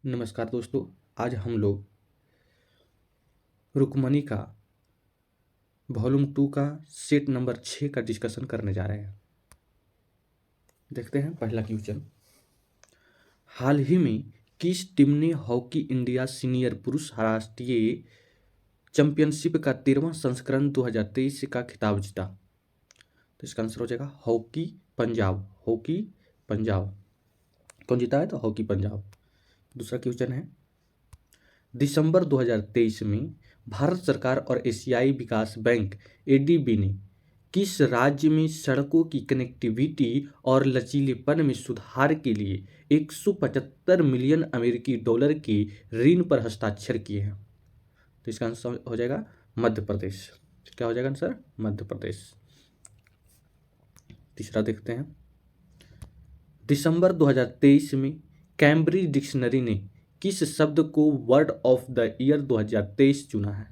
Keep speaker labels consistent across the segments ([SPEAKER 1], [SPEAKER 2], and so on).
[SPEAKER 1] नमस्कार दोस्तों। आज हम लोग रुक्मणी का वॉल्यूम 2 का सेट नंबर 6 का डिस्कशन करने जा रहे हैं। देखते हैं पहला क्वेश्चन। हाल ही में किस टीम ने हॉकी इंडिया सीनियर पुरुष राष्ट्रीय चैंपियनशिप का 13वां संस्करण 2023 का खिताब जीता? तो इसका आंसर हो जाएगा हॉकी पंजाब। हॉकी पंजाब कौन जीता है? तो हॉकी पंजाब। दूसरा क्वेश्चन है, दिसंबर 2023 में भारत सरकार और एशियाई विकास बैंक एडीबी ने किस राज्य में सड़कों की कनेक्टिविटी और लचीलेपन में सुधार के लिए 175 मिलियन अमेरिकी डॉलर के ऋण पर हस्ताक्षर किए हैं? तो इसका आंसर हो जाएगा मध्य प्रदेश। क्या हो जाएगा आंसर? मध्य प्रदेश। तीसरा देखते हैं, दिसंबर 2023 में कैम्ब्रिज डिक्शनरी ने किस शब्द को वर्ड ऑफ द ईयर 2023 चुना है?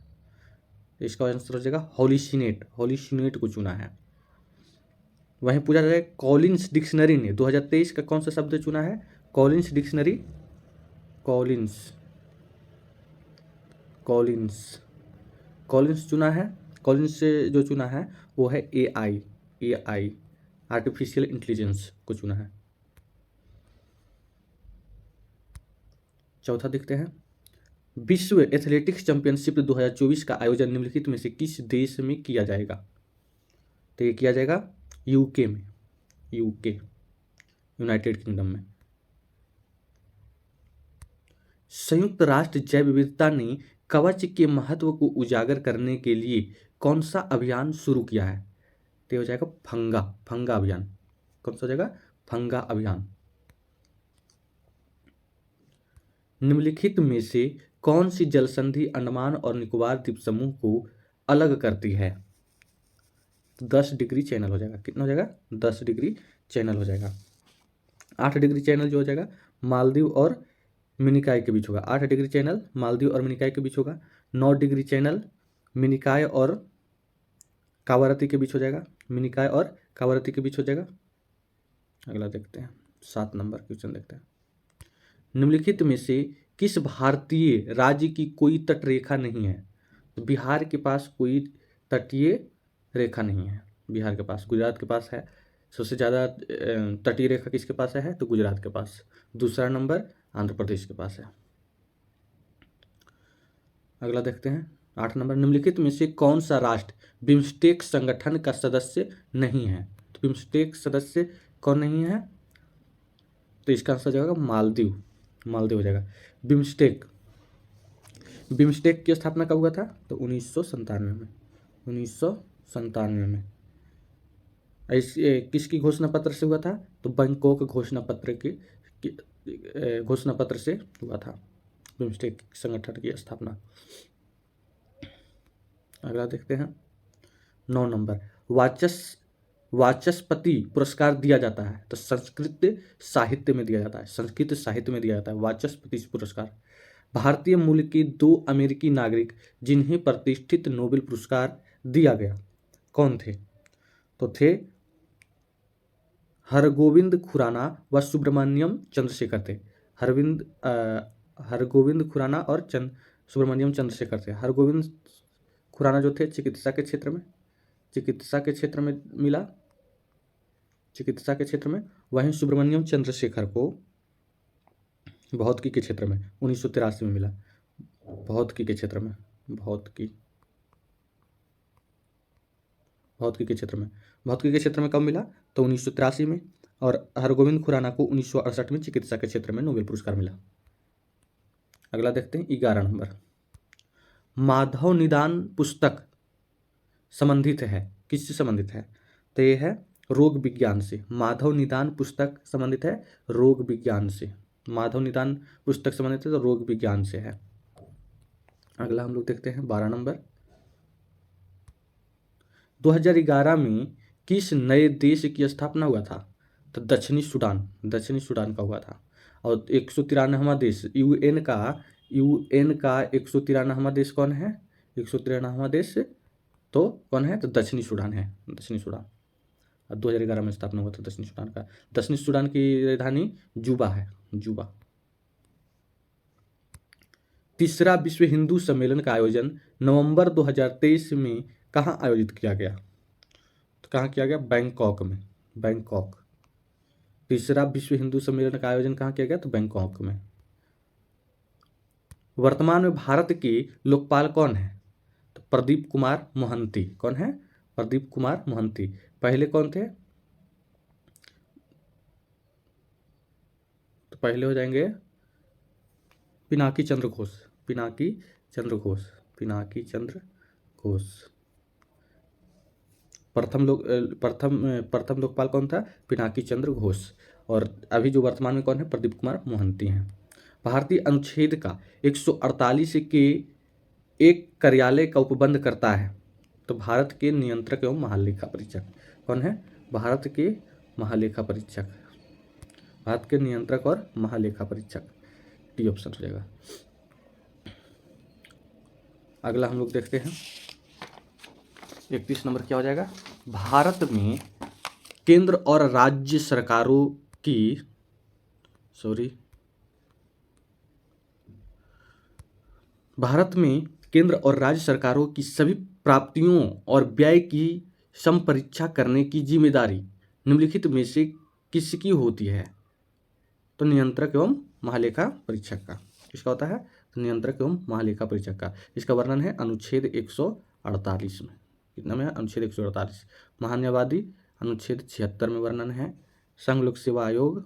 [SPEAKER 1] इसका आंसर हो जाएगा हॉलिसिनेट। हॉलिसिनेट को चुना है। वहीं पूछा जाए कॉलिंस डिक्शनरी ने 2023 का कौन सा शब्द चुना है? Collins dictionary, Collins Collins Collins चुना है। कॉलिंस से जो चुना है वो है एआई आर्टिफिशियल इंटेलिजेंस को चुना है। चौथा देखते हैं, विश्व एथलेटिक्स चैंपियनशिप 2024 का आयोजन निम्नलिखित में से किस देश में किया जाएगा? तो ये किया जाएगा यूके में, यूनाइटेड किंगडम में। संयुक्त राष्ट्र जैव विविधता ने कवच के महत्व को उजागर करने के लिए कौन सा अभियान शुरू किया है? तो हो जाएगा फंगा अभियान। कौन सा हो जाएगा? फंगा अभियान। निम्नलिखित में से कौन सी जल संधि अंडमान और निकोबार द्वीप समूह को अलग करती है? 10 डिग्री चैनल हो जाएगा। कितना हो जाएगा? 10 डिग्री चैनल हो जाएगा। 8 डिग्री चैनल जो हो जाएगा मालदीव और मिनिकाय के बीच होगा। 8 डिग्री चैनल मालदीव और मिनिकाय के बीच होगा। 9 डिग्री चैनल मिनिकाय और कावारती के बीच हो जाएगा। मिनिकाय और कावारती के बीच हो जाएगा। अगला देखते हैं, 7 नंबर क्वेश्चन देखते हैं। निम्नलिखित में से किस भारतीय राज्य की कोई तट रेखा नहीं है? तो बिहार के पास कोई तटीय रेखा नहीं है। बिहार के पास, गुजरात के पास है। सबसे ज़्यादा तटीय रेखा किसके पास है? तो गुजरात के पास। दूसरा नंबर आंध्र प्रदेश के पास है। अगला देखते हैं, 8 नंबर, निम्नलिखित में से कौन सा राष्ट्र बिम्स्टेक संगठन का सदस्य नहीं है? तो बिम्स्टेक सदस्य कौन नहीं है? तो इसका आंसर जाएगा मालदीव। मालदीव हो जाएगा। बिम्स्टेक की स्थापना कब हुआ था? तो 1997 में। 1997 में। किसकी घोषणा पत्र से हुआ था? तो बैंकॉक घोषणा पत्र के घोषणा पत्र से हुआ था बिम्स्टेक संगठन की स्थापना। अगला देखते हैं, 9 नंबर, वाचस्पति पुरस्कार दिया जाता है तो संस्कृत साहित्य में दिया जाता है। संस्कृत साहित्य में दिया जाता है वाचस्पति पुरस्कार। भारतीय मूल के 2 अमेरिकी नागरिक जिन्हें प्रतिष्ठित नोबेल पुरस्कार दिया गया कौन थे? तो थे हरगोविंद खुराना व सुब्रमण्यम चंद्रशेखर थे। हरगोविंद खुराना और सुब्रमण्यम चंद्रशेखर थे। हरगोविंद खुराना जो थे चिकित्सा के क्षेत्र में मिला, चिकित्सा के क्षेत्र में। वहीं सुब्रमण्यम चंद्रशेखर को भौतिकी के क्षेत्र में 1983 में मिला। भौतिकी के क्षेत्र में कब मिला? तो 1983 में। और हरगोविंद खुराना को 1968 में चिकित्सा के क्षेत्र में नोबेल पुरस्कार मिला। अगला देखते हैं, 11 नंबर, माधव निदान पुस्तक संबंधित है, किससे संबंधित है? तो ये है रोग विज्ञान से। माधव निदान पुस्तक संबंधित है रोग विज्ञान से। माधव निदान पुस्तक संबंधित है तो रोग विज्ञान से है। अगला हम लोग देखते हैं, 12 नंबर, 2011 में किस नए देश की स्थापना हुआ था? तो दक्षिणी सूडान का हुआ था। और 193वां देश यूएन का 193वां देश कौन है? 193वां देश तो कौन है? तो दक्षिणी सूडान है। दक्षिणी सूडान 2011 में स्थापना हुआ था दक्षिणी सूडान का। दक्षिणी सूडान की राजधानी जुबा है। जुबा। तीसरा विश्व हिंदू सम्मेलन का आयोजन नवंबर 2023 में कहाँ आयोजित किया गया? तो कहाँ किया गया? बैंकॉक में। बैंकॉक। तीसरा विश्व हिंदू सम्मेलन का आयोजन कहाँ किया गया? तो बैंकॉक में। वर्तमान में भारत के लोकपाल कौन है? तो प्रदीप कुमार मोहंती। कौन है? प्रदीप कुमार मोहंती। पहले कौन थे? तो पहले हो जाएंगे पिनाकी चंद्र घोष। पिनाकी चंद्र घोष। पिनाकी चंद्र घोष। प्रथम लोकपाल कौन था? पिनाकी चंद्र घोष। और अभी जो वर्तमान में कौन है? प्रदीप कुमार मोहंती हैं। भारतीय अनुच्छेद का 148 के एक कार्यालय का उपबंध करता है। तो भारत के नियंत्रक एवं महालेखा परीक्षक कौन है? भारत के महालेखा परीक्षक। भारत के नियंत्रक और महालेखा परीक्षक, डी ऑप्शन हो जाएगा। अगला हम लोग देखते हैं 31 नंबर क्या हो जाएगा? भारत में केंद्र और राज्य सरकारों की भारत में केंद्र और राज्य सरकारों की सभी प्राप्तियों और व्यय की समपरीक्षा करने की जिम्मेदारी निम्नलिखित में से किसकी होती है? तो नियंत्रक एवं महालेखा परीक्षक का। किसका होता है? तो नियंत्रक एवं महालेखा परीक्षक का। इसका वर्णन है अनुच्छेद 148 में। कितना में है? अनुच्छेद 148। महान्यायवादी अनुच्छेद 76 में वर्णन है। संघ लोक सेवा आयोग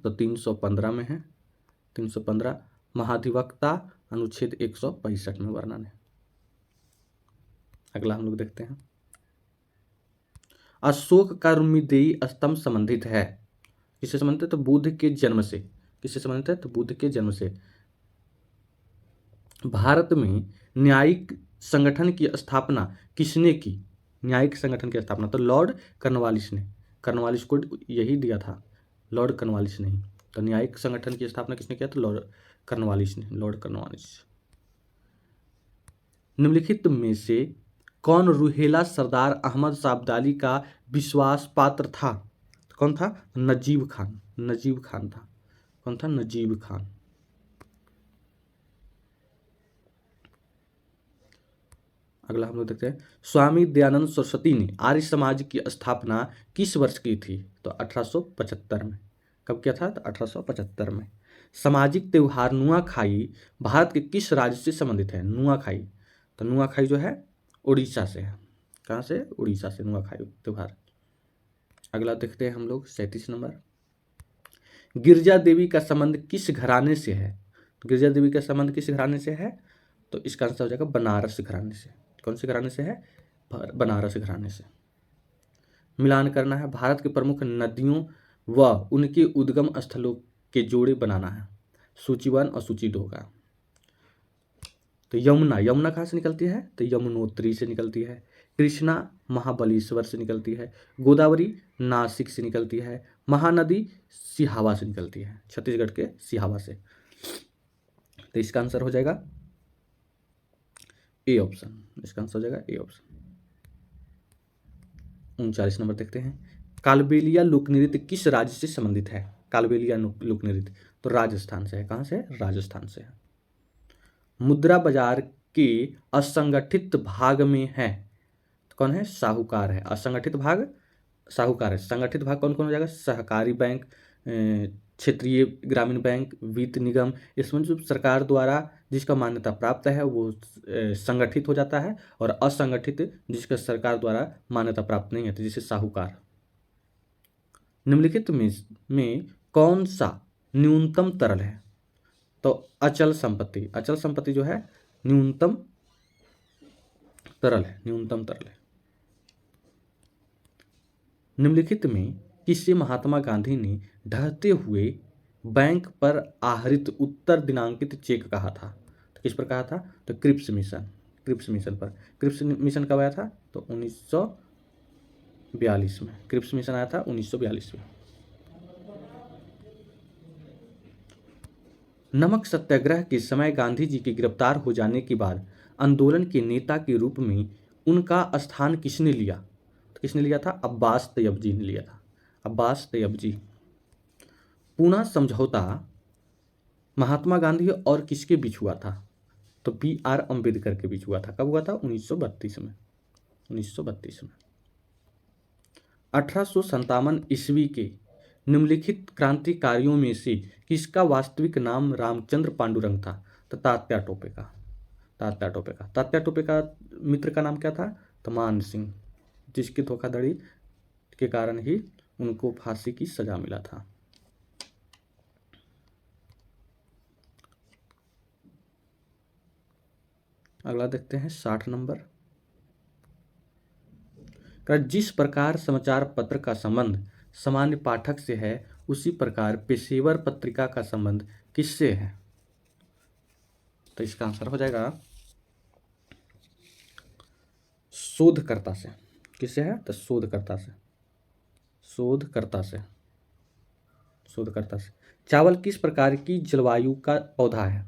[SPEAKER 1] तो 315 में है। 315। महाधिवक्ता अनुच्छेद 165 में वर्णन है। अगला हम लोग देखते हैं अशोक का रुम्मीदेई स्तंभ संबंधित है। किससे संबंधित है? तो बुद्ध के जन्म से। किससे संबंधित है? तो बुद्ध के जन्म से। भारत में न्यायिक संगठन की स्थापना किसने की? न्यायिक संगठन की स्थापना तो लॉर्ड कॉर्नवालिस ने। कॉर्नवालिस को यही दिया था, लॉर्ड कॉर्नवालिस ने ही। तो न्यायिक संगठन की स्थापना किसने किया? तो लॉर्ड कॉर्नवालिस ने। Lord Cornwallis. निम्नलिखित में से कौन रूहेला सरदार अहमद शाह अब्दाली का विश्वास पात्र था? तो कौन था? नजीब खान। नजीब खान था। कौन था? नजीब खान। अगला हम लोग देखते हैं स्वामी दयानंद सरस्वती ने आर्य समाज की स्थापना किस वर्ष की थी? तो 1875 में। कब किया था? तो 1875 में। सामाजिक त्योहार नुआखाई भारत के किस राज्य से संबंधित है? नुआखाई। तो नुआखाई जो है उड़ीसा से है। कहाँ से? उड़ीसा से नुआखाई त्योहार। अगला देखते हैं हम लोग 37 नंबर। गिरजा देवी का संबंध किस घराने से है? गिरजा देवी का संबंध किस घराने से है? तो इसका आंसर हो जाएगा बनारस घराने से। कौन से घराने से है? बनारस घराने से। मिलान करना है भारत के प्रमुख नदियों व उनके उद्गम स्थलों के जोड़े बनाना है। सूची 1 और सूची 2 का। तो यमुना, यमुना कहाँ से निकलती है? तो यमुनोत्री से निकलती है। कृष्णा महाबलेश्वर से निकलती है। गोदावरी नासिक से निकलती है। महानदी सिहावा से निकलती है, छत्तीसगढ़ के सिहावा से। तो इसका आंसर हो जाएगा ए ऑप्शन। इसका आंसर हो जाएगा ए ऑप्शन। 39 नंबर देखते हैं कालबेलिया लोक नृत्य किस राज्य से संबंधित है? कालबेलिया लोक नृत्य तो राजस्थान से है। कहाँ से? राजस्थान से है। मुद्रा बाजार के असंगठित भाग में है तो कौन है? साहूकार है। असंगठित भाग साहूकार है। संगठित भाग कौन कौन हो जाएगा? सहकारी बैंक, क्षेत्रीय ग्रामीण बैंक, वित्त निगम। इसमें जो सरकार द्वारा जिसका मान्यता प्राप्त है वो संगठित हो जाता है, और असंगठित जिसका सरकार द्वारा मान्यता प्राप्त नहीं है तो जैसे साहूकार। निम्नलिखित में कौन सा न्यूनतम तरल है? तो अचल संपत्ति। अचल संपत्ति जो है न्यूनतम तरल है। न्यूनतम तरल है। निम्नलिखित में किसे महात्मा गांधी ने ढहते हुए बैंक पर आहरित उत्तर दिनांकित चेक कहा था? तो किस पर कहा था? तो क्रिप्स मिशन। क्रिप्स मिशन पर। क्रिप्स मिशन कब आया था? तो 1942 में। क्रिप्स मिशन आया था 1942 में। नमक सत्याग्रह के समय गांधी जी के गिरफ्तार हो जाने के बाद आंदोलन के नेता के रूप में उनका स्थान किसने लिया? तो किसने लिया था? अब्बास तैयबजी ने लिया था। अब्बास तैयबजी। पूना समझौता महात्मा गांधी और किसके बीच हुआ था? तो B.R. अम्बेडकर के बीच हुआ था। कब हुआ था? 1932 में। 1932 में। 1857 ईस्वी के निम्नलिखित क्रांतिकारियों में से किसका वास्तविक नाम रामचंद्र पांडुरंग था? तो तात्या टोपे का। तात्या टोपे का। तात्या टोपे का मित्र का नाम क्या था? तो मान सिंह, जिसकी धोखाधड़ी के कारण ही उनको फांसी की सजा मिला था। अगला देखते हैं 60 नंबर। जिस प्रकार समाचार पत्र का संबंध सामान्य पाठक से है, उसी प्रकार पेशेवर पत्रिका का संबंध किससे है? तो इसका आंसर हो जाएगा शोधकर्ता से। किससे है? तो शोधकर्ता से। शोधकर्ता से। शोधकर्ता से। चावल किस प्रकार की जलवायु का पौधा है?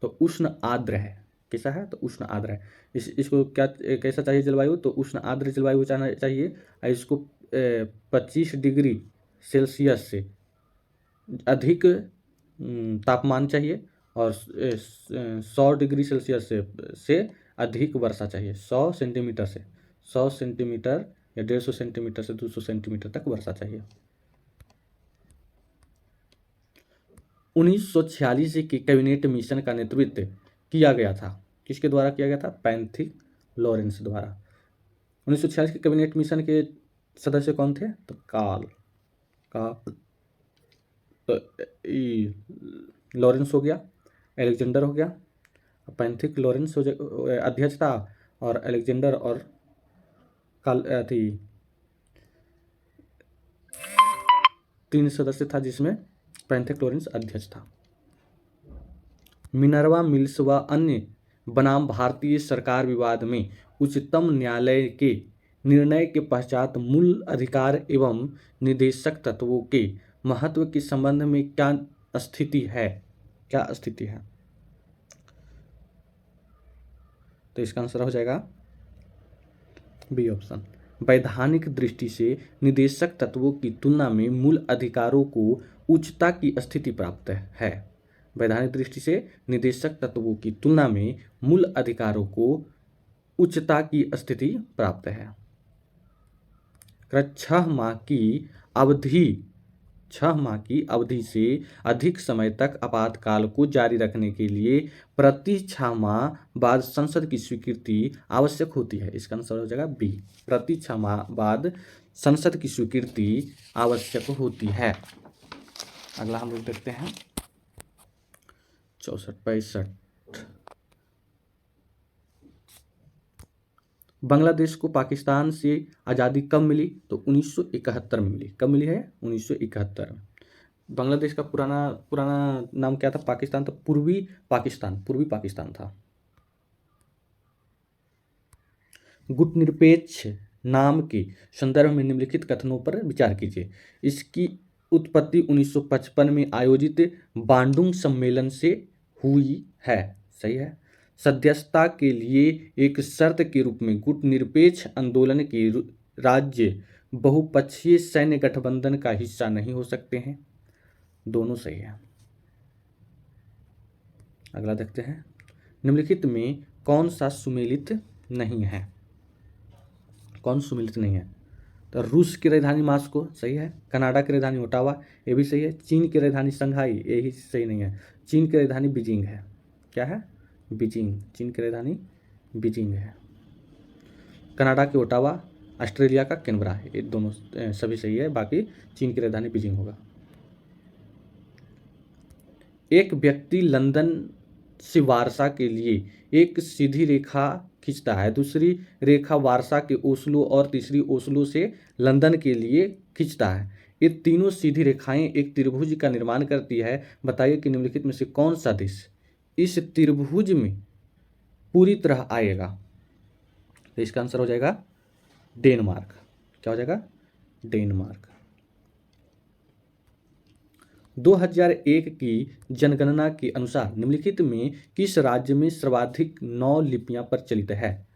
[SPEAKER 1] तो उष्ण आर्द्र है। कैसा है? तो उष्ण आर्द्र है। इसको क्या कैसा चाहिए जलवायु? तो उष्ण आर्द्र जलवायु चाहिए। और इसको 25 डिग्री सेल्सियस से अधिक तापमान चाहिए और 100 डिग्री सेल्सियस से अधिक वर्षा चाहिए। 100 सेंटीमीटर से 100 सेंटीमीटर या 150 सेंटीमीटर से 200 सेंटीमीटर तक वर्षा चाहिए। 1946 के कैबिनेट मिशन का नेतृत्व किया गया था। किसके द्वारा किया गया था? पैंथिक लॉरेंस द्वारा। 1946 के कैबिनेट मिशन के सदस्य कौन थे? तो तो लॉरेंस हो गया, एलेक्जेंडर हो गया। पैंथिक लॉरेंस अध्यक्ष था और एलेक्जेंडर और थी 3 सदस्य था, जिसमें पैंथिक लॉरेंस अध्यक्ष था। मिनर्वा मिल्स व अन्य बनाम भारतीय सरकार विवाद में उच्चतम न्यायालय के निर्णय के पश्चात मूल अधिकार एवं निदेशक तत्वों के महत्व के संबंध में क्या स्थिति है? क्या स्थिति है? तो इसका आंसर हो जाएगा बी ऑप्शन। वैधानिक दृष्टि से निदेशक तत्वों की तुलना में मूल अधिकारों को उच्चता की स्थिति प्राप्त है। वैधानिक दृष्टि से निदेशक तत्वों की तुलना में मूल अधिकारों को उच्चता की स्थिति प्राप्त है। 6 माह की अवधि से अधिक समय तक आपातकाल को जारी रखने के लिए प्रति 6 माह बाद संसद की स्वीकृति आवश्यक होती है। इसका आंसर हो जाएगा बी। प्रति 6 माह बाद संसद की स्वीकृति आवश्यक होती है। अगला हम लोग देखते हैं 64-65। बांग्लादेश को पाकिस्तान से आज़ादी कब मिली? तो 1971 में मिली। कब मिली है? 1971 में। बांग्लादेश का पुराना नाम क्या था? पाकिस्तान। तो पूर्वी पाकिस्तान था। गुटनिरपेक्ष नाम के संदर्भ में निम्नलिखित कथनों पर विचार कीजिए। इसकी उत्पत्ति 1955 में आयोजित बांडुंग सम्मेलन से हुई है। सही है। सदस्यता के लिए एक शर्त के रूप में गुटनिरपेक्ष आंदोलन के राज्य बहुपक्षीय सैन्य गठबंधन का हिस्सा नहीं हो सकते हैं। दोनों सही है। अगला देखते हैं निम्नलिखित में कौन सा सुमेलित नहीं है? कौन सुमेलित नहीं है? तो रूस की राजधानी मास्को सही है। कनाडा की राजधानी ओटावा, ये भी सही है। चीन की राजधानी शंघाई, यही सही नहीं है। चीन की राजधानी बीजिंग है। क्या है? बीजिंग। चीन की राजधानी बीजिंग है। कनाडा की ओटावा, ऑस्ट्रेलिया का कैनबरा है। ये दोनों सभी सही है। बाकी चीन की राजधानी बीजिंग होगा। एक व्यक्ति लंदन से वारसा के लिए एक सीधी रेखा खींचता है, दूसरी रेखा वारसा के ओस्लो और तीसरी ओस्लो से लंदन के लिए खींचता है। ये तीनों सीधी रेखाएं एक त्रिभुज का निर्माण करती है। बताइए कि निम्नलिखित में से कौन सा देश इस त्रिभुज में पूरी तरह आएगा? तो इसका आंसर हो जाएगा डेनमार्क। क्या हो जाएगा? डेनमार्क। 2001 की जनगणना के अनुसार निम्नलिखित में किस राज्य में सर्वाधिक 9 लिपियां प्रचलित है?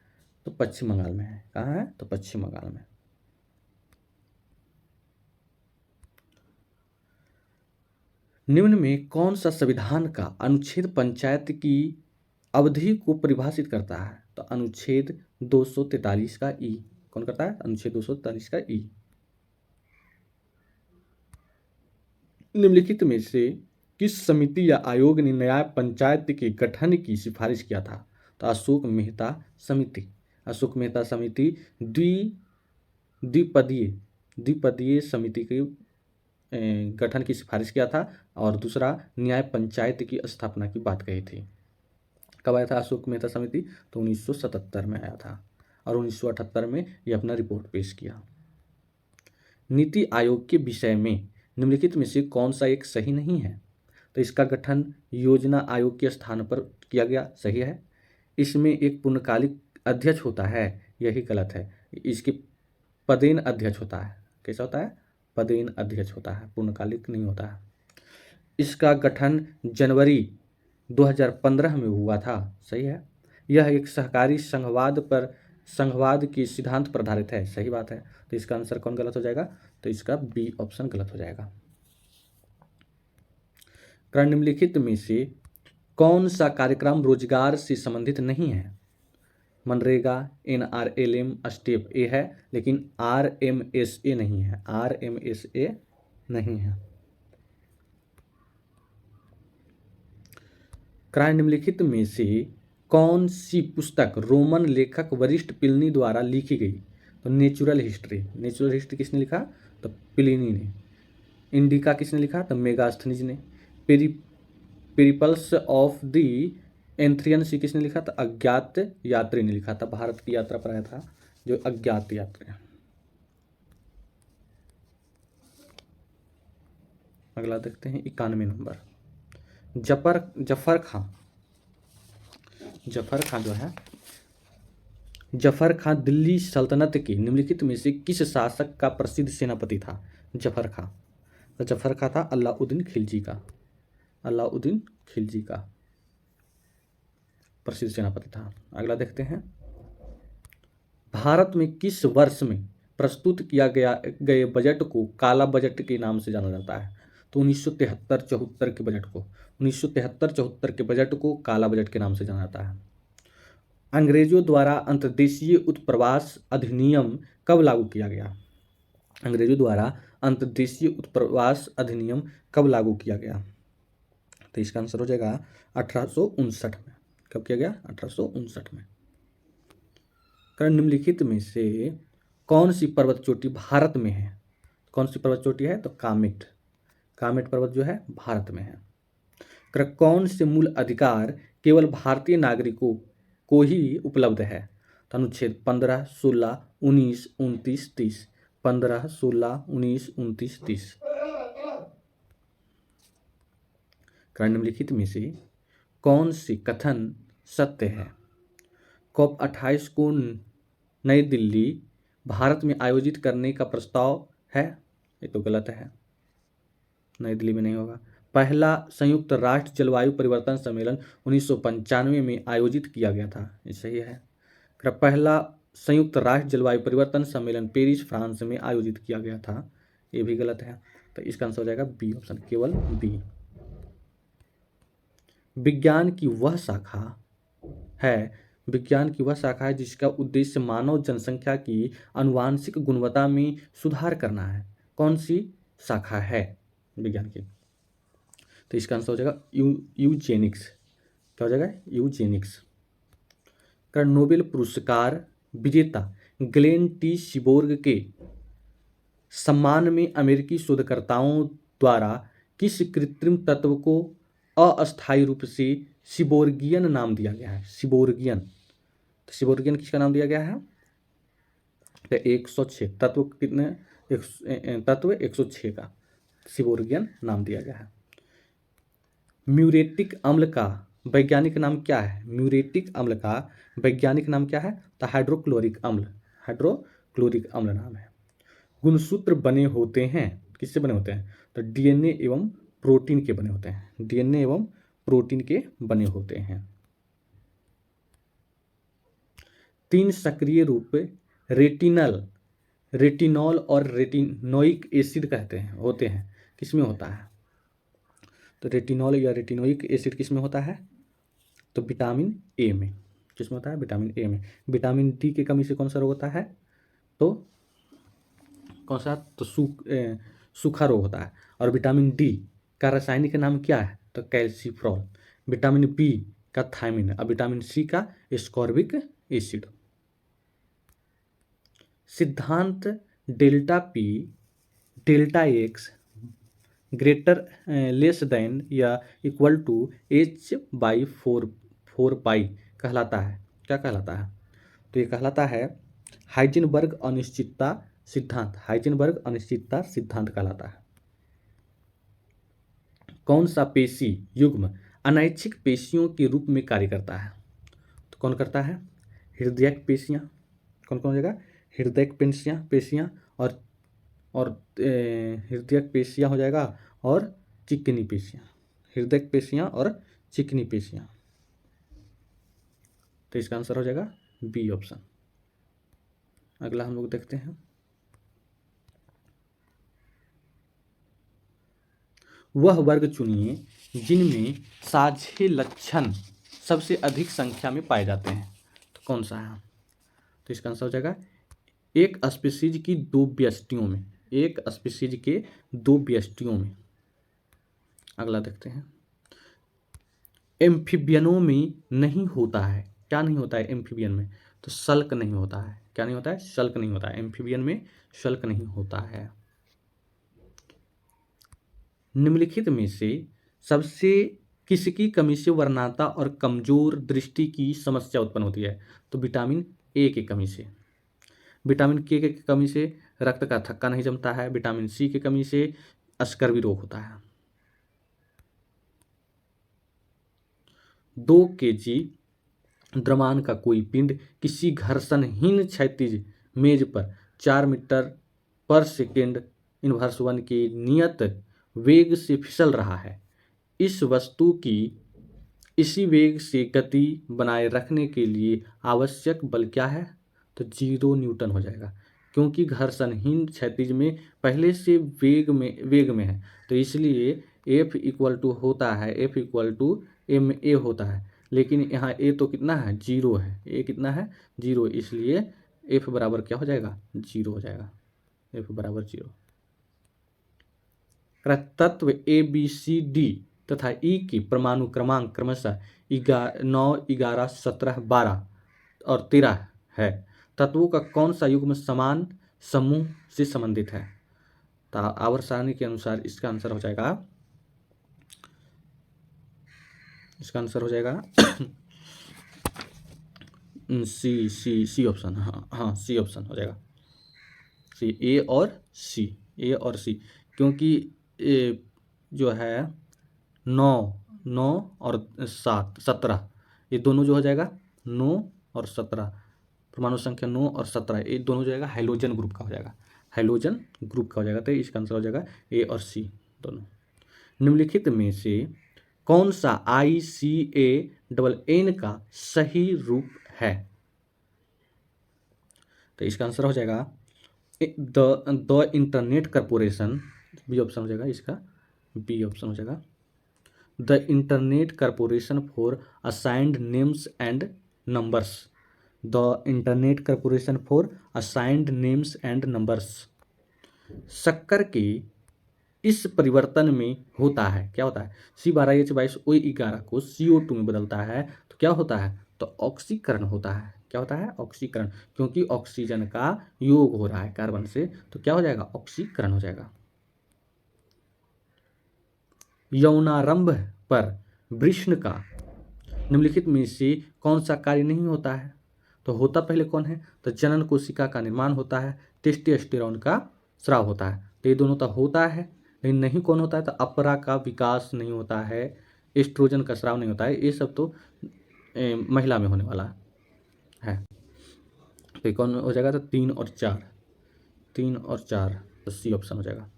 [SPEAKER 1] तो पश्चिम बंगाल में है। कहाँ है? तो पश्चिम बंगाल में। निम्न में कौन सा संविधान का अनुच्छेद पंचायत की अवधि को परिभाषित करता है? तो अनुच्छेद 243 का ई। कौन करता है? अनुच्छेद 243 का ई। निम्नलिखित में से किस समिति या आयोग ने न्याय पंचायत के गठन की सिफारिश किया था? तो अशोक मेहता समिति। अशोक मेहता समिति द्विपदीय समिति के गठन की सिफारिश किया था, और दूसरा न्याय पंचायत की स्थापना की बात कही थी। कब आया था अशोक मेहता समिति? तो 1977 में आया था, और 1978 में ये अपना रिपोर्ट पेश किया। नीति आयोग के विषय में निम्नलिखित में से कौन सा एक सही नहीं है? तो इसका गठन योजना आयोग के स्थान पर किया गया, सही है। इसमें एक पूर्णकालिक अध्यक्ष होता है, यही गलत है। इसके पदेन अध्यक्ष होता है। कैसा होता है? पदेन अध्यक्ष होता है, पूर्णकालिक नहीं होता है। इसका गठन जनवरी 2015 में हुआ था, सही है। यह एक सहकारी संघवाद के सिद्धांत पर आधारित है, सही बात है। तो इसका आंसर कौन गलत हो जाएगा? तो इसका बी ऑप्शन गलत हो जाएगा। निम्नलिखित में से कौन सा कार्यक्रम रोजगार से संबंधित नहीं है? मनरेगा, NRLM स्टेप ए है, लेकिन RMSA नहीं है। RMSA नहीं है। निम्नलिखित में से कौन सी पुस्तक रोमन लेखक वरिष्ठ प्लिनी द्वारा लिखी गई? तो नेचुरल हिस्ट्री किसने लिखा? तो प्लिनी ने। इंडिका किसने लिखा? तो मेगास्थनीज ने। पेरिपल्स ऑफ द एंथ्रियन सी किसने लिखा? तो अज्ञात यात्री ने लिखा था। भारत की यात्रा पर आया था जो अज्ञात यात्री। अगला देखते हैं 91 नंबर। जफर खां दिल्ली सल्तनत के निम्नलिखित में से किस शासक का प्रसिद्ध सेनापति था? जफर खां। तो जफर खां था अलाउद्दीन खिलजी का प्रसिद्ध सेनापति था। अगला देखते हैं, भारत में किस वर्ष में प्रस्तुत किया गए बजट को काला बजट के नाम से जाना जाता है? तो 1973-74 के बजट को 1973-74 के बजट को काला बजट के नाम से जाना जाता है। अंग्रेजों द्वारा अंतर्देशीय उत्प्रवास अधिनियम कब लागू किया गया? अंग्रेजों द्वारा अंतर्देशीय उत्प्रवास अधिनियम कब लागू किया गया? तो इसका आंसर हो जाएगा 1859 में। कब किया गया? 1859 में। निम्नलिखित में से कौन सी पर्वत चोटी भारत में है? कौन सी पर्वत चोटी है? तो कामेट पर्वत जो है भारत में है। कौन से मूल अधिकार केवल भारतीय नागरिकों को ही उपलब्ध है? तो अनुच्छेद 15, 16, 19, 29, 30। 15, 16, 19, 29, 30। निम्नलिखित में से कौन सी कथन सत्य है? COP28 को नई दिल्ली भारत में आयोजित करने का प्रस्ताव है, ये तो गलत है, नई दिल्ली में नहीं होगा। पहला संयुक्त राष्ट्र जलवायु परिवर्तन सम्मेलन 1995 में आयोजित किया गया था, ये सही है। पहला संयुक्त राष्ट्र जलवायु परिवर्तन सम्मेलन पेरिस फ्रांस में आयोजित किया गया था, ये भी गलत है। तो इसका आंसर हो जाएगा बी ऑप्शन, केवल बी। विज्ञान की वह शाखा है जिसका उद्देश्य मानव जनसंख्या की आनुवांशिक गुणवत्ता में सुधार करना है। कौन सी शाखा है विज्ञान की? तो इसका आंसर हो जाएगा यूजेनिक्स। क्या हो जाएगा? यूजेनिक्स। नोबेल पुरस्कार विजेता ग्लेन टी शिबोर्ग के सम्मान में अमेरिकी शोधकर्ताओं द्वारा किस कृत्रिम तत्व को अस्थायी रूप से शिबोर्गियन नाम दिया गया है? शिबोर्गियन। तो शिबोर्गियन किसका नाम दिया गया है? तो 106 तत्व, कितने तत्व? 106 का शिबोर्गियन नाम दिया गया है। म्यूरेटिक अम्ल का वैज्ञानिक नाम क्या है? म्यूरेटिक अम्ल का वैज्ञानिक नाम क्या है? तो हाइड्रोक्लोरिक अम्ल नाम है। गुणसूत्र बने होते हैं, किससे बने होते हैं? तो DNA एवं प्रोटीन के बने होते हैं। DNA एवं प्रोटीन के बने होते हैं। 3 सक्रिय रूप रेटिनॉल और रेटिनोइक एसिड होते हैं, किसमें होता है? तो रेटिनॉल या रेटिनोइक एसिड किस में होता है? तो विटामिन ए में। किस में होता है? विटामिन ए में। विटामिन डी की कमी से कौन सा रोग होता है? तो कौन सा? तो सूखा रोग होता है। और विटामिन डी का रासायनिक नाम क्या है? तो कैल्सीफ्रॉल। विटामिन बी का थायमिन और विटामिन सी का एस्कॉर्बिक एसिड। सिद्धांत delta P delta x greater less than या इक्वल टू H/4 पाई कहलाता है। क्या कहलाता है? तो ये कहलाता है हाइजेनबर्ग अनिश्चितता सिद्धांत। हाइजेनबर्ग अनिश्चितता सिद्धांत कहलाता है। कौन सा पेशी युग्म अनैच्छिक पेशियों के रूप में कार्य करता है? तो कौन करता है? हृदयक पेशियां। कौन कौन हो जाएगा? हृदयक पेशियां और हृदयक पेशियां हो जाएगा और चिकनी पेशियां। हृदयक पेशियां और चिकनी पेशियां। तो इसका आंसर हो जाएगा बी ऑप्शन। अगला हम लोग देखते हैं, वह वर्ग चुनिए जिनमें साझे लक्षण सबसे अधिक संख्या में पाए जाते हैं। तो कौन सा है? तो इसका आंसर हो जाएगा एक स्पीशीज की दो व्यष्टियों में। एक स्पीशीज के दो व्यष्टियों में। अगला देखते हैं, एम्फीबियनों में नहीं होता है। क्या नहीं होता है एम्फीबियन में? तो शल्क नहीं होता है। क्या नहीं होता है? शल्क नहीं होता है। एम्फीबियन में शल्क नहीं होता है। निम्नलिखित में से सबसे किसकी कमी से वर्णता और कमजोर दृष्टि की समस्या उत्पन्न होती है? तो विटामिन ए की कमी से। विटामिन के की कमी से रक्त का थक्का नहीं जमता है। विटामिन सी की कमी से स्कर्वी रोग होता है। 2 kg द्रव्यमान का कोई पिंड किसी घर्षणहीन क्षैतिज मेज पर 4 मीटर पर सेकेंड इनवर्स 1 के नियत वेग से फिसल रहा है। इस वस्तु की इसी वेग से गति बनाए रखने के लिए आवश्यक बल क्या है? तो 0 न्यूटन हो जाएगा, क्योंकि घर्षणहीन क्षैतिज में पहले से वेग में है। तो इसलिए F इक्वल टू होता है, F इक्वल टू ma होता है। लेकिन यहाँ a तो कितना है? 0 है। a कितना है? 0। इसलिए F बराबर क्या हो जाएगा? 0 हो जाएगा। F बराबर 0। तत्व ए बी सी डी तथा ई की परमाणु क्रमांक क्रमशः 9, 11, 17, 12 और 13 है। तत्वों का कौन सा युग्म समान समूह से संबंधित है? तो आवर्त सारणी के अनुसार इसका आंसर हो जाएगा सी ऑप्शन। हाँ सी ऑप्शन हो जाएगा। सी, ए और सी, क्योंकि ए जो है 9 और 7, 17 ये दोनों जो हो जाएगा 9 और 17 परमाणु संख्या 9 और 17 ये दोनों जो जाएगा हाइड्रोजन ग्रुप का हो जाएगा। हाइड्रोजन ग्रुप का हो जाएगा। तो इसका आंसर हो जाएगा ए और सी दोनों। निम्नलिखित में से कौन सा ICANN का सही रूप है? तो इसका आंसर हो जाएगा the internet corporation. B option हो जाएगा इसका। बी ऑप्शन हो जाएगा the internet corporation for assigned names and numbers. The internet corporation for assigned names and numbers. शक्कर के इस परिवर्तन में होता है, क्या होता है? C12H22O11 को CO2 में बदलता है तो क्या होता है? तो ऑक्सीकरण होता है। क्या होता है? ऑक्सीकरण, क्योंकि ऑक्सीजन का योग हो रहा है कार्बन से, तो क्या हो जाएगा? ऑक्सीकरण हो जाएगा। यौनारंभ पर वृषण का निम्नलिखित में से कौन सा कार्य नहीं होता है? तो होता पहले कौन है? तो जनन कोशिका का निर्माण होता है, टेस्टोस्टेरोन का स्राव होता है। तो ये दोनों तो होता है, लेकिन नहीं कौन होता है? तो अपरा का विकास नहीं होता है, एस्ट्रोजन का स्राव नहीं होता है। ये सब तो महिला में होने वाला है। तो कौन हो जाएगा? तो 3 और 4, 3 और 4, तो सी ऑप्शन हो जाएगा।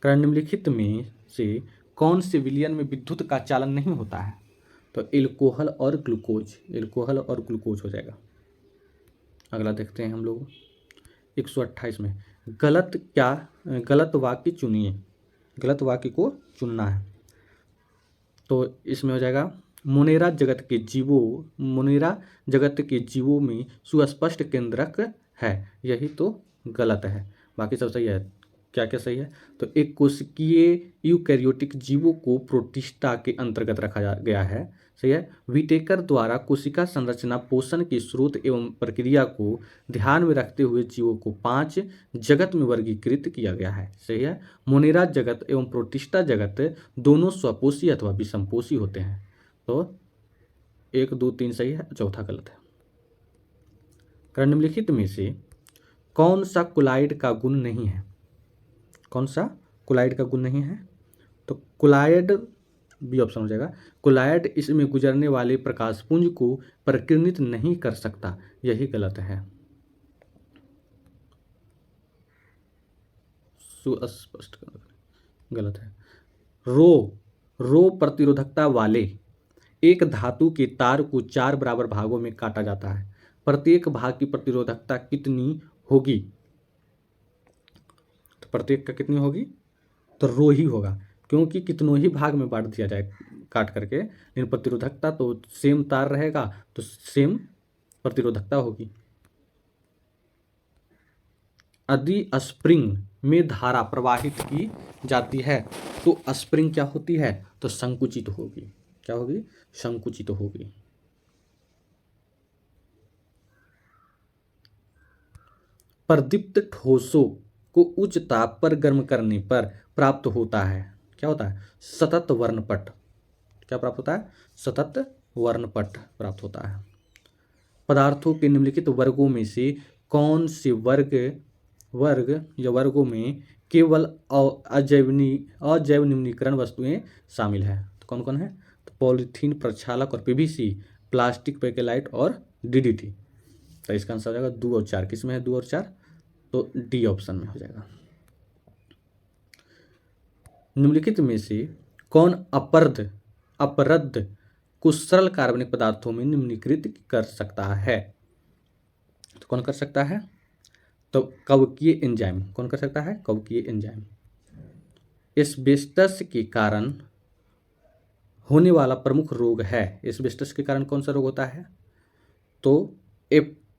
[SPEAKER 1] निम्नलिखित में से कौन से विलयन में विद्युत का चालन नहीं होता है? तो एल्कोहल और ग्लूकोज। एल्कोहल और ग्लूकोज हो जाएगा। अगला देखते हैं हम लोग 128 में गलत वाक्य चुनिए। गलत वाक्य को चुनना है। तो इसमें हो जाएगा मुनेरा जगत के जीवों में सुस्पष्ट केंद्रक है, यही तो गलत है, बाकी सब सही है। क्या क्या सही है? तो एक कोशिकीय यूकैरियोटिक जीवों को प्रोटिस्टा के अंतर्गत रखा गया है, सही है। विटेकर द्वारा कोशिका संरचना, पोषण के स्रोत एवं प्रक्रिया को ध्यान में रखते हुए जीवों को 5 जगत में वर्गीकृत किया गया है, सही है। मोनेरा जगत एवं प्रोटिस्टा जगत दोनों स्वपोषी अथवा विषमपोषी होते हैं। तो 1 2 3 सही है, चौथा गलत है। कारण निम्नलिखित में से कौन सा कुलाइड का गुण नहीं है? कौन सा कुलाइड का गुण नहीं है? तो कुलाइड, बी ऑप्शन हो जाएगा। कुलाइड इसमें गुजरने वाले प्रकाशपुंज को प्रकीर्णित नहीं कर सकता, यही गलत है। सुस्पष्ट गलत है। रो प्रतिरोधकता वाले एक धातु के तार को 4 बराबर भागों में काटा जाता है, प्रत्येक भाग की प्रतिरोधकता कितनी होगी? तो प्रत्येक का कितनी होगी? तो रो ही होगा, क्योंकि कितनों ही भाग में बांट दिया जाए काट करके, लेकिन प्रतिरोधकता तो सेम तार रहेगा तो सेम प्रतिरोधकता होगी। यदि स्प्रिंग में धारा प्रवाहित की जाती है तो स्प्रिंग क्या होती है? तो संकुचित होगी। क्या होगी? संकुचित होगी। प्रदीप्त ठोसों को उच्च ताप पर गर्म करने पर प्राप्त होता है, क्या होता है? सतत वर्णपट। क्या प्राप्त होता है? सतत वर्णपट प्राप्त होता है। पदार्थों के निम्नलिखित वर्गों में से कौन से वर्गों में केवल अजैव निम्नीकरण वस्तुएं शामिल है? तो कौन कौन है? तो पॉलीथीन, प्रक्षालक और पीवीसी, प्लास्टिक, बेकेलाइट और डीडीटी। तो इसका आंसर हो जाएगा 2 और 4। किस में है 2 और 4? तो डी ऑप्शन में हो जाएगा। निम्नलिखित में से कौन अपरद को सरल कार्बनिक पदार्थों में निम्नीकृत कर सकता है? तो कौन कर सकता है? तो कवकीय एंजाइम। कौन कर सकता है? कवकीय एंजाइम। एस्बेस्टस के कारण होने वाला प्रमुख रोग है। एस्बेस्टस के कारण कौन सा रोग होता है? तो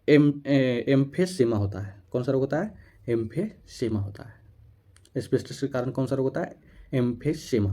[SPEAKER 1] एम्फेसेमा होता है। कौन सा रोग होता है? एम्फेसेमा होता है। एस्बेस्टस के कारण कौन सा रोग होता है? एम्फेसेमा।